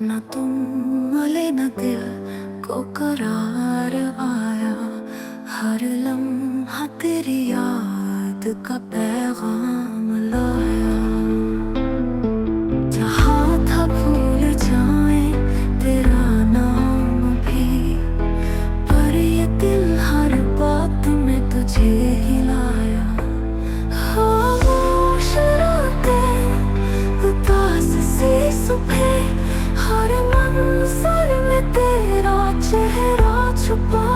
न तुम मिले न दिल को करार आया। हर लम्हा तेरी याद का पैगाम लाया। जहाँ था भूल जाए तेरा नाम भी, पर ये दिल हर बात में तुझे ही लाया। खामोश रातें, उदास सी सुबह, हर मंज़र में तेरा चेहरा छुपा।